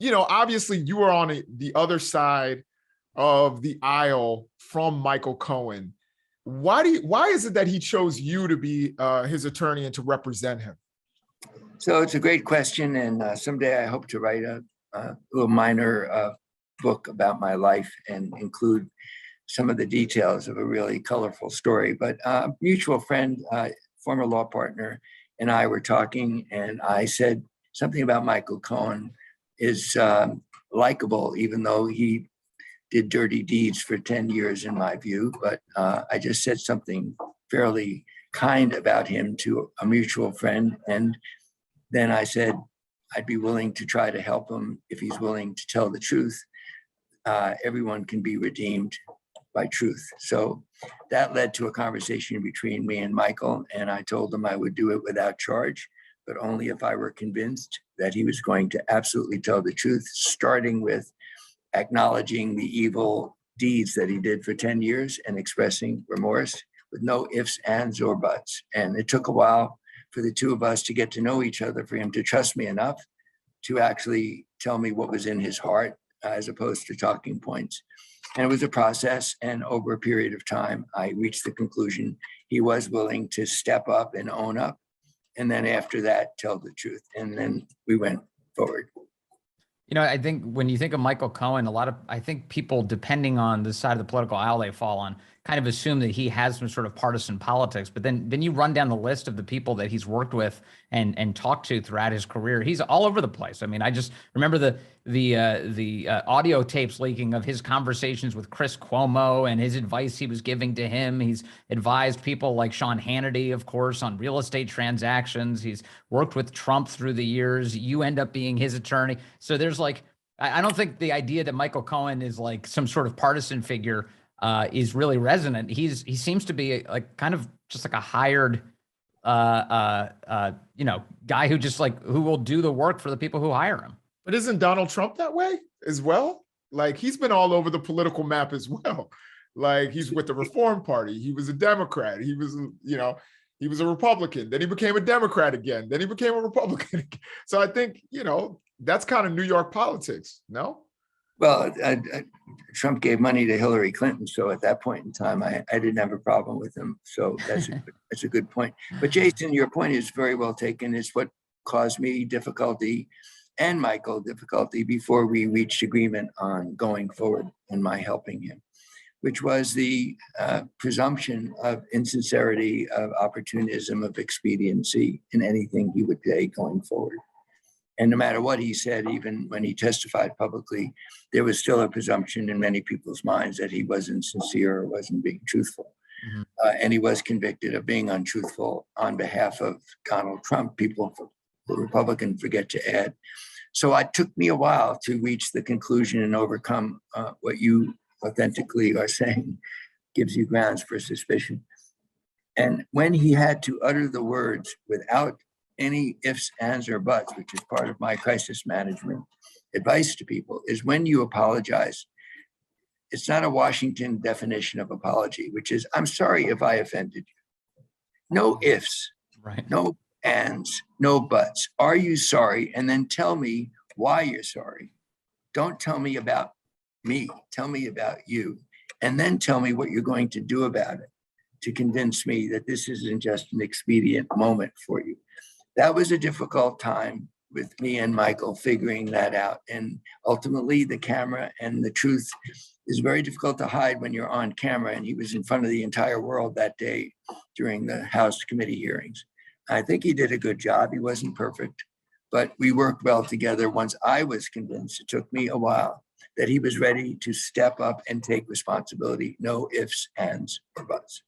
Obviously you were on the other side of the aisle from Michael Cohen. Why is it that he chose you to be his attorney and to represent him? So it's a great question, and someday I hope to write a little minor book about my life and include some of the details of a really colorful story. But a mutual friend, former law partner, and I were talking, and I said something about Michael Cohen is likable, even though he did dirty deeds for 10 years, in my view. But I just said something fairly kind about him to a mutual friend. And then I said, I'd be willing to try to help him if he's willing to tell the truth. Everyone can be redeemed by truth. So that led to a conversation between me and Michael. And I told him I would do it without charge, but only if I were convinced that he was going to absolutely tell the truth, starting with acknowledging the evil deeds that he did for 10 years and expressing remorse with no ifs, ands, or buts. And it took a while for the two of us to get to know each other, for him to trust me enough to actually tell me what was in his heart, as opposed to talking points. And it was a process. And over a period of time, I reached the conclusion he was willing to step up and own up. And then after that, tell the truth. And then we went forward. I think when you think of Michael Cohen, I think people, depending on the side of the political aisle they fall on, kind of assume that he has some sort of partisan politics. But then you run down the list of the people that he's worked with and talked to throughout his career. He's all over the place. I mean, I just remember the audio tapes leaking of his conversations with Chris Cuomo and his advice he was giving to him. He's advised people like Sean Hannity, of course, on real estate transactions. He's worked with Trump through the years. You end up being his attorney. So there's I don't think the idea that Michael Cohen is like some sort of partisan figure is really resonant. He seems to be kind of just like a hired, guy who just who will do the work for the people who hire him. But isn't Donald Trump that way as well? He's been all over the political map as well. He's with the Reform Party. He was a Democrat. He was, he was a Republican. Then he became a Democrat again. Then he became a Republican again. So I think, that's kind of New York politics, no? Well, Trump gave money to Hillary Clinton. So at that point in time, I didn't have a problem with him. So that's a good point. But Jason, your point is very well taken. It's what caused me difficulty and Michael difficulty before we reached agreement on going forward and my helping him, which was the presumption of insincerity, of opportunism, of expediency in anything he would say going forward. And no matter what he said, even when he testified publicly, there was still a presumption in many people's minds that he wasn't sincere or wasn't being truthful. Mm-hmm. And he was convicted of being untruthful on behalf of Donald Trump. People, the Republican, forget to add. So it took me a while to reach the conclusion and overcome what you authentically are saying gives you grounds for suspicion. And when he had to utter the words without any ifs, ands, or buts, which is part of my crisis management advice to people, is when you apologize. It's not a Washington definition of apology, which is, I'm sorry if I offended you. No ifs, right? No ands, no buts. Are you sorry? And then tell me why you're sorry. Don't tell me about me. Tell me about you. And then tell me what you're going to do about it to convince me that this isn't just an expedient moment for you. That was a difficult time with me and Michael figuring that out. And ultimately, the camera and the truth is very difficult to hide when you're on camera. And he was in front of the entire world that day during the House committee hearings. I think he did a good job. He wasn't perfect, but we worked well together. Once I was convinced, it took me a while, that he was ready to step up and take responsibility. No ifs, ands, or buts.